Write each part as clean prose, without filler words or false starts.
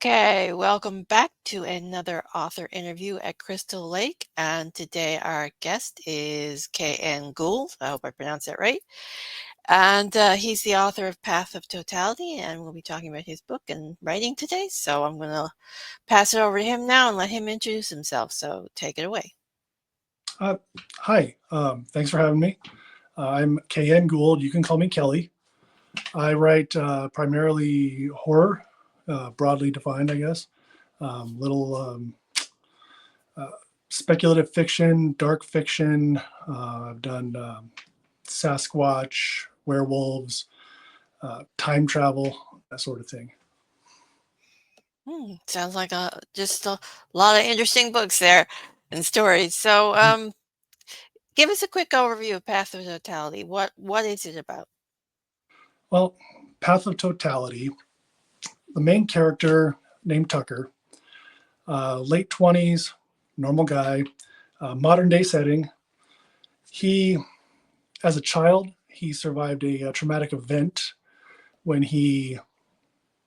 Okay, welcome back to another author interview at Crystal Lake. And today our guest is KN Gould. I hope I pronounced that right. And he's the author of Path of Totality, and we'll be talking about his book and writing today. So I'm going to pass it over to him now and let him introduce himself. So take it away. Hi, thanks for having me. I'm KN Gould. You can call me Kelly. I write primarily horror, broadly defined, I guess. Little speculative fiction, dark fiction. I've done Sasquatch, werewolves, time travel, that sort of thing. Sounds like just a lot of interesting books there and stories. So give us a quick overview of Path of Totality. What is it about? Well, Path of Totality, the main character named Tucker, late 20s, normal guy, modern day setting. He, as a child, he survived a traumatic event when he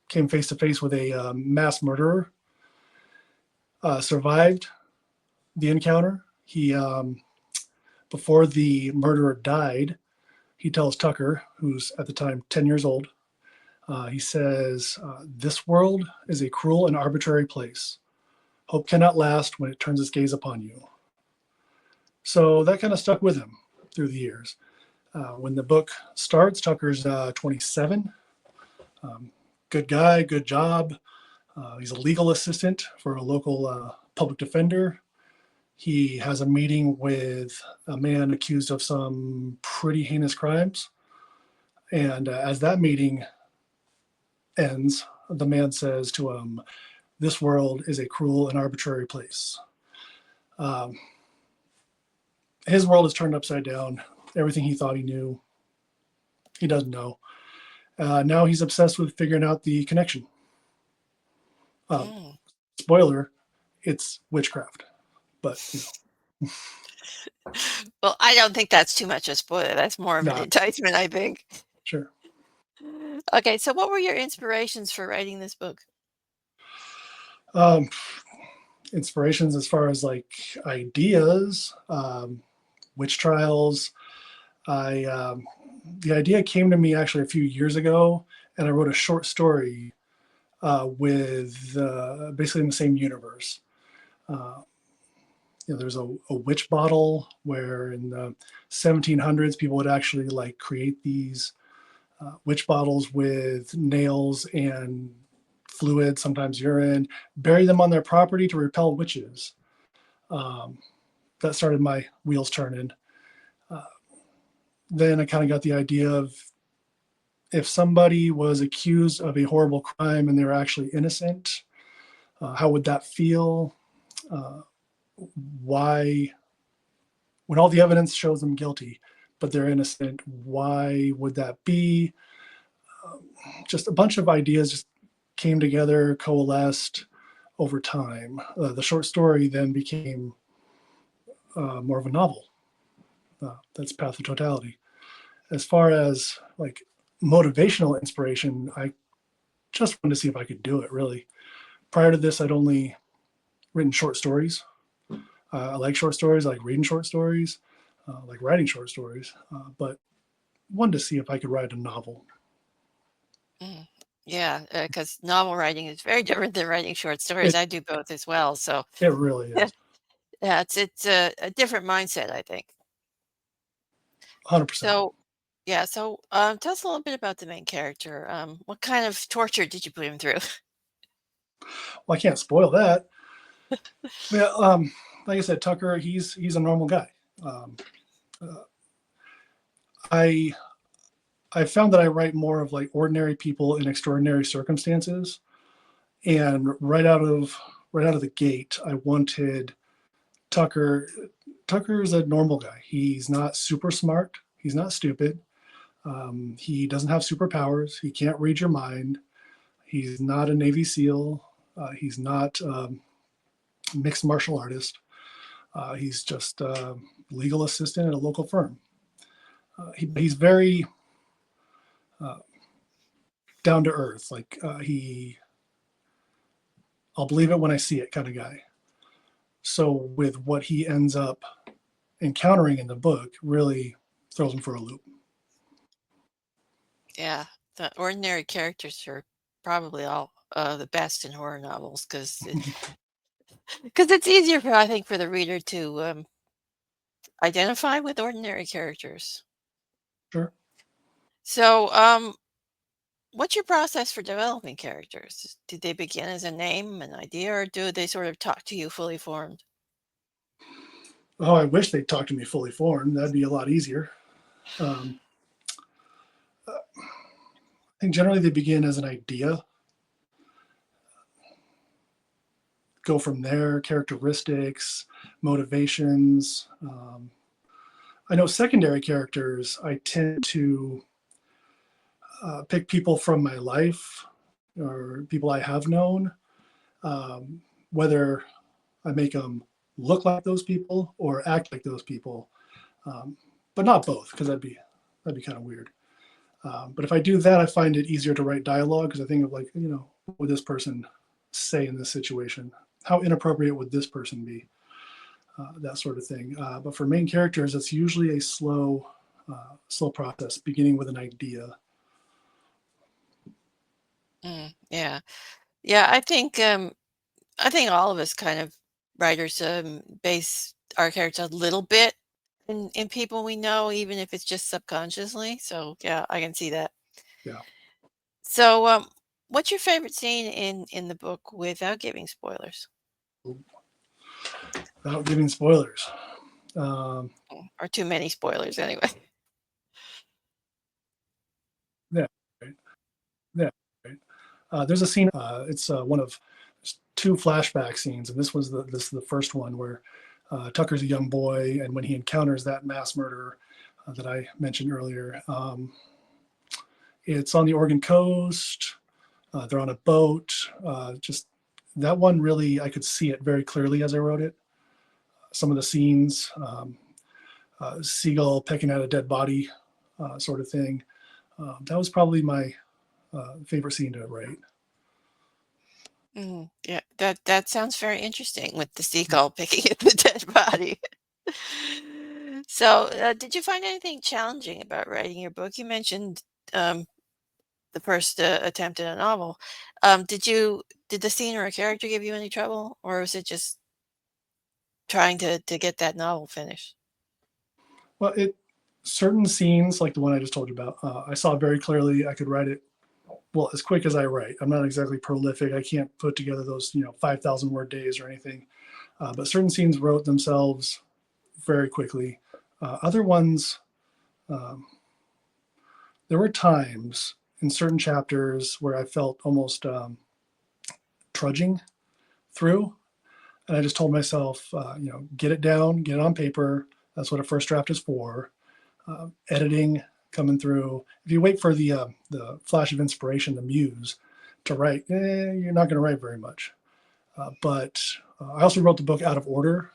came face to face with a mass murderer. Survived the encounter. He, before the murderer died, he tells Tucker, who's at the time 10 years old, he says, "This world is a cruel and arbitrary place. Hope cannot last when it turns its gaze upon you." So that kind of stuck with him through the years. When the book starts, Tucker's 27. Good guy, good job. He's a legal assistant for a local public defender. He has a meeting with a man accused of some pretty heinous crimes. And as that meeting ends, the man says to him, "This world is a cruel and arbitrary place." His world is turned upside down. Everything he thought he knew, he doesn't know. Now he's obsessed with figuring out the connection. Spoiler, it's witchcraft, but Well, I don't think that's too much a spoiler. That's more of an enticement, I think. Sure. Okay, so what were your inspirations for writing this book? Inspirations as far as like ideas, witch trials. The idea came to me actually a few years ago, and I wrote a short story with basically in the same universe. There's a witch bottle where in the 1700s people would actually like create these witch bottles with nails and fluid, sometimes urine, bury them on their property to repel witches. That started my wheels turning. Then I kind of got the idea of if somebody was accused of a horrible crime and they were actually innocent, how would that feel? Why, when all the evidence shows them guilty, but they're innocent, why would that be? Just a bunch of ideas just came together, coalesced over time. The short story then became more of a novel. That's Path of Totality. As far as like motivational inspiration, I just wanted to see if I could do it, really. Prior to this, I'd only written short stories. I like short stories, I like reading short stories, like writing short stories, but wanted to see if I could write a novel. Yeah, because novel writing is very different than writing short stories. I do both as well. So it really is. Yeah, it's a different mindset, I think. 100%. So yeah, so tell us a little bit about the main character. What kind of torture did you put him through? Well, I can't spoil that. Yeah, like I said, Tucker, he's a normal guy. I found that I write more of like ordinary people in extraordinary circumstances, and right out of the gate, I wanted Tucker. Tucker is a normal guy. He's not super smart. He's not stupid. He doesn't have superpowers. He can't read your mind. He's not a Navy SEAL. He's not mixed martial artist. He's just a legal assistant at a local firm. He's very down to earth. Like I'll believe it when I see it kind of guy. So with what he ends up encountering in the book really throws him for a loop. Yeah, the ordinary characters are probably all the best in horror novels because it's easier for I think for the reader to identify with ordinary characters. Sure. So, what's your process for developing characters? Did they begin as a name, an idea, or do they sort of talk to you fully formed? Oh, I wish they'd talk to me fully formed. That'd be a lot easier. Um, I think generally they begin as an idea, go from there, characteristics, motivations. I know secondary characters, I tend to pick people from my life or people I have known, whether I make them look like those people or act like those people, um, but not both because that'd be kind of weird. But if I do that, I find it easier to write dialogue because I think of like, what would this person say in this situation? How inappropriate would this person be? That sort of thing. But for main characters, it's usually a slow process, beginning with an idea. Yeah, yeah. I think all of us kind of writers base our characters a little bit in people we know, even if it's just subconsciously. So yeah, I can see that. Yeah, So, what's your favorite scene in the book without giving spoilers? without giving spoilers. Um, Or too many spoilers anyway? yeah, right, yeah. Right. There's a scene. It's one of two flashback scenes, and this is the first one where Tucker's a young boy, and when he encounters that mass murderer that I mentioned earlier, it's on the Oregon coast. They're on a boat. Just that one really, I could see it very clearly as I wrote it. Some of the scenes, seagull pecking at a dead body, sort of thing. That was probably my favorite scene to write. Yeah, that sounds very interesting with the seagull picking at the dead body. So, did you find anything challenging about writing your book? You mentioned um, the first attempt at a novel. Did the scene or a character give you any trouble, or was it just trying to get that novel finished? Well, it certain scenes like the one I just told you about, I saw very clearly. I could write it well as quick as I write. I'm not exactly prolific. I can't put together those 5,000 word days or anything. But certain scenes wrote themselves very quickly. Other ones, um, there were times in certain chapters where I felt almost trudging through, and I just told myself, get it down, get it on paper. That's what a first draft is for. Editing coming through. If you wait for the flash of inspiration, the muse, to write, you're not going to write very much. But I also wrote the book out of order,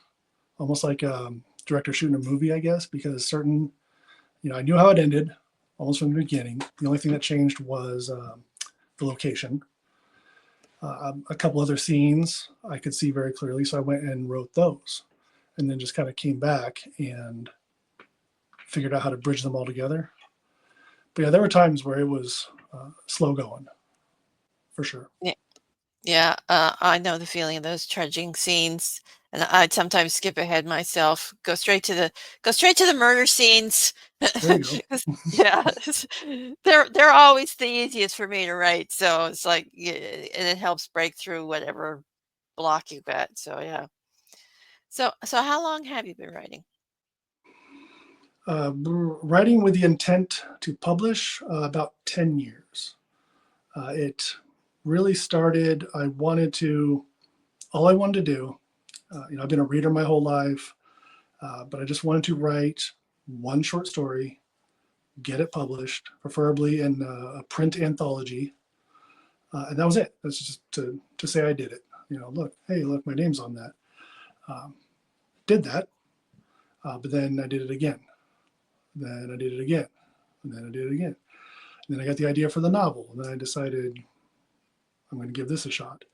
almost like director shooting a movie, I guess, because I knew how it ended almost from the beginning. The only thing that changed was the location. A couple other scenes I could see very clearly, so I went and wrote those, and then just kind of came back and figured out how to bridge them all together. But yeah, there were times where it was slow going, for sure. Yeah, yeah. I know the feeling of those trudging scenes, and I'd sometimes skip ahead myself, go straight to the murder scenes. There you go. 'Cause- yeah, they're always the easiest for me to write. So it's like, yeah, and it helps break through whatever block you got. So yeah. So how long have you been writing? Writing with the intent to publish about 10 years. It really started, all I wanted to do, I've been a reader my whole life, but I just wanted to write one short story, get it published, preferably in a print anthology. And that was it. That's just to say I did it. Look, hey, look, my name's on that. Um, did that, but then I did it again. Then I did it again. And then I did it again. And then I got the idea for the novel. And then I decided I'm going to give this a shot.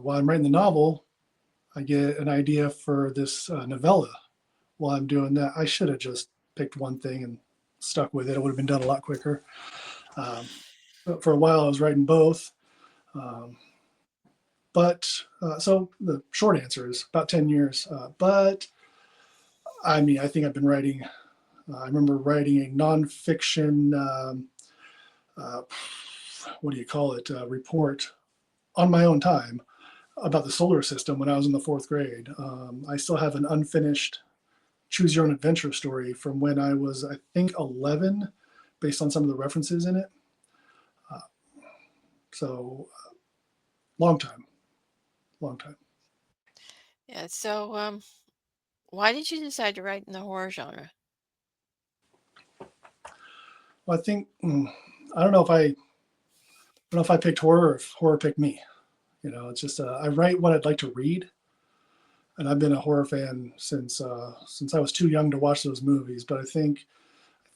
While I'm writing the novel, I get an idea for this novella. While I'm doing that, I should have just picked one thing and stuck with it. It would have been done a lot quicker. Um, but for a while, I was writing both. Um, so the short answer is about 10 years. But I mean, I think I've been writing, I remember writing a nonfiction, uh, what do you call it, report on my own time about the solar system when I was in the fourth grade. I still have an unfinished choose your own adventure story from when I was, I think, 11, based on some of the references in it. Uh, so, long time, long time. Yeah. So, why did you decide to write in the horror genre? Well, I think, I don't know if I picked horror or if horror picked me. It's just I write what I'd like to read, and I've been a horror fan since I was too young to watch those movies. But I think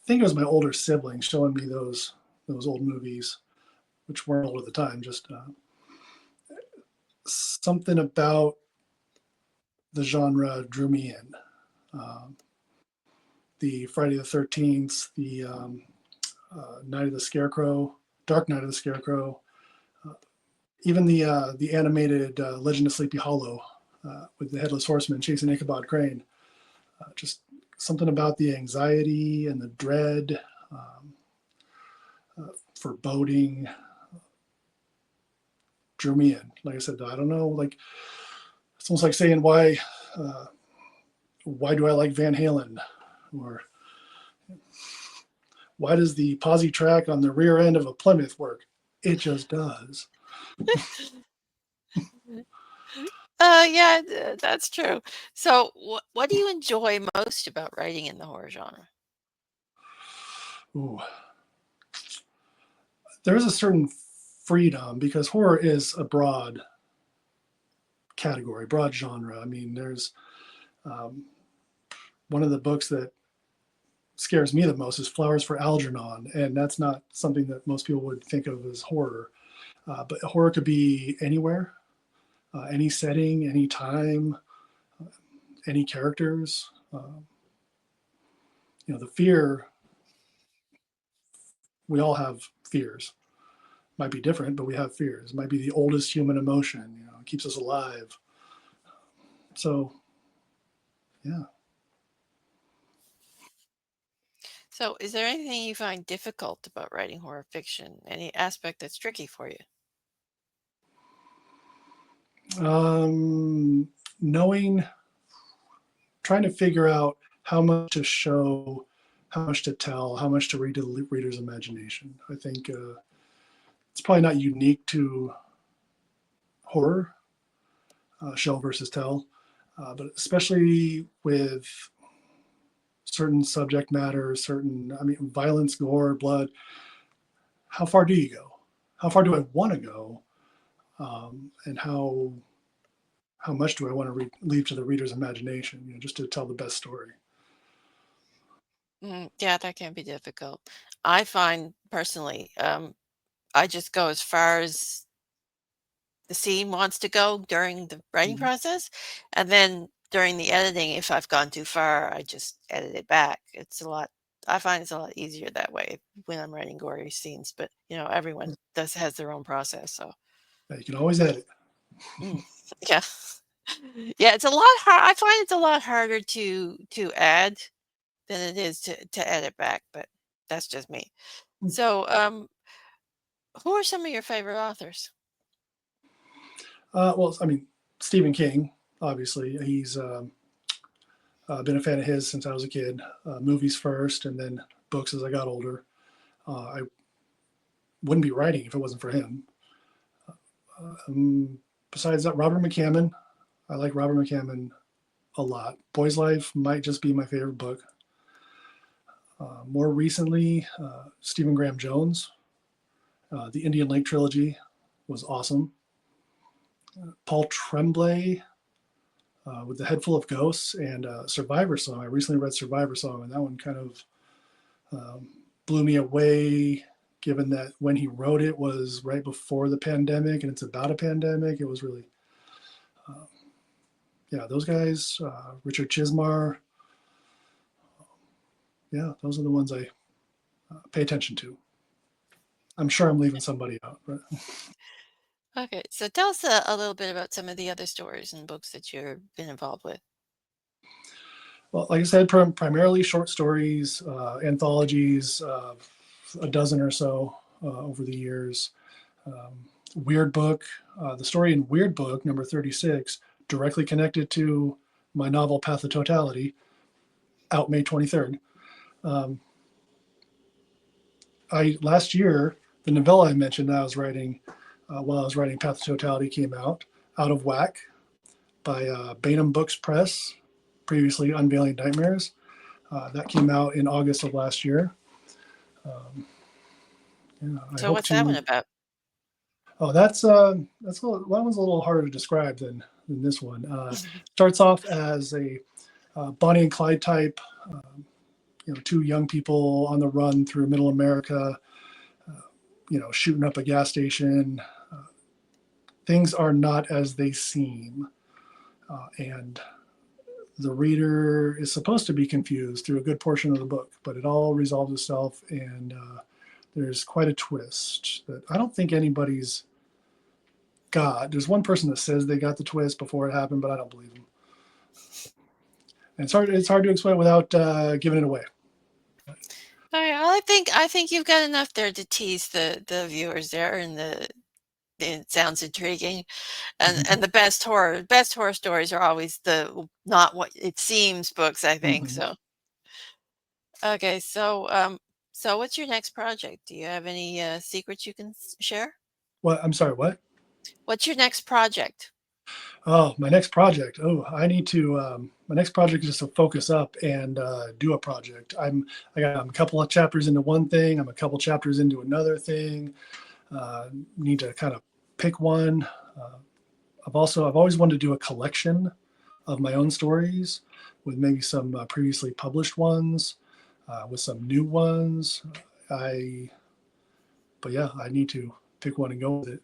it was my older siblings showing me those old movies, which weren't old at the time. Just something about the genre drew me in. Um, the Friday the 13th, the Night of the Scarecrow, Dark Night of the Scarecrow, uh, even the animated Legend of Sleepy Hollow with the Headless Horseman chasing Ichabod Crane. Just something about the anxiety and the dread, foreboding drew me in. Like I said, I don't know, like it's almost like saying why do I like Van Halen, or why does the posi track on the rear end of a Plymouth work? It just does. Yeah, that's true. So, what do you enjoy most about writing in the horror genre? Ooh, there is a certain freedom because horror is a broad category, broad genre. I mean, there's um, one of the books that scares me the most is Flowers for Algernon, and that's not something that most people would think of as horror. But horror could be anywhere, any setting, any time, any characters. The fear, we all have fears. Might be different, but we have fears. Might be the oldest human emotion. It keeps us alive. So, yeah. So, is there anything you find difficult about writing horror fiction? Any aspect that's tricky for you? Um, knowing, trying to figure out how much to show, how much to tell, how much to read to the reader's imagination. I think it's probably not unique to horror, show versus tell, but especially with certain subject matter, I mean, violence, gore, blood. How far do you go? How far do I want to go? And how much do I want to leave to the reader's imagination? Just to tell the best story. Yeah, that can be difficult. I find personally, I just go as far as the scene wants to go during the writing Mhm. process, and then during the editing, if I've gone too far, I just edit it back. I find it's a lot easier that way when I'm writing gory scenes, but, everyone does has their own process, so Yeah, you can always edit. mm, yeah. Yeah, it's a lot I find it's a lot harder to add than it is to edit back, but that's just me. So, who are some of your favorite authors? Well, I mean, Stephen King, obviously, he's been a fan of his since I was a kid. Movies first, and then books as I got older. I wouldn't be writing if it wasn't for him. Besides that, Robert McCammon. I like Robert McCammon a lot. Boy's Life might just be my favorite book. More recently, Stephen Graham Jones. The Indian Lake trilogy was awesome. Paul Tremblay with The Head Full of Ghosts and Survivor Song. I recently read Survivor Song, and that one kind of blew me away, given that when he wrote it was right before the pandemic and it's about a pandemic. It was really, yeah, those guys, Richard Chismar, yeah, those are the ones I pay attention to. I'm sure I'm leaving somebody out, but Okay, so tell us a little bit about some of the other stories and books that you've been involved with. well, like I said, primarily short stories, anthologies, a dozen or so over the years. Weird Book, the story in Weird Book, number 36, directly connected to my novel Path of Totality, out May 23rd. Um, last year, the novella I mentioned that I was writing while I was writing Path of Totality came out, Out of Whack, by Bainham Books Press, previously Unveiling Nightmares. That came out in August of last year. Um, yeah, I So hope what's that one to. about? Oh, that's a little, that one's a little harder to describe than this one. Starts off as a Bonnie and Clyde type, two young people on the run through Middle America, shooting up a gas station. Things are not as they seem, and the reader is supposed to be confused through a good portion of the book, but it all resolves itself, and there's quite a twist that I don't think anybody's got. There's one person that says they got the twist before it happened, but I don't believe them. And it's hard to explain without giving it away. All right, well, I think you've got enough there to tease the viewers there, and it sounds intriguing. And the best horror stories are always the not what it seems books, I think. Mm-hmm. So okay, so what's your next project? Do you have any secrets you can share? What? I'm sorry. What? What's your next project? Oh, my next project. Oh, I need to. My next project is just to focus up and do a project. I'm a couple of chapters into one thing. I'm a couple chapters into another thing. Need to kind of pick one. Uh, I've always wanted to do a collection of my own stories with maybe some previously published ones, with some new ones. I, but yeah, I need to pick one and go with it.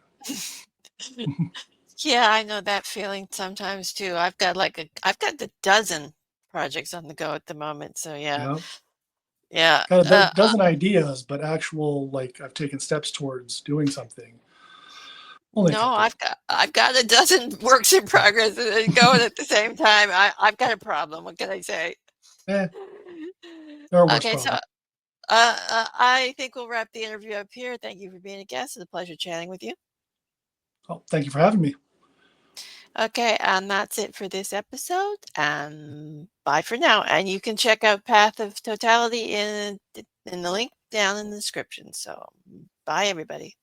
Yeah, I know that feeling sometimes too. I've got the dozen projects on the go at the moment. So yeah, Yeah, yeah. got a dozen ideas, but actual like I've taken steps towards doing something. Only a No, couple. I've got a dozen works in progress going at the same time. I've got a problem. What can I say? Eh, there are worse Okay, so problems. I think we'll wrap the interview up here. Thank you for being a guest. It's a pleasure chatting with you. Oh, thank you for having me. Okay, and that's it for this episode. Bye for now. And you can check out Path of Totality in the link down in the description. So bye, everybody.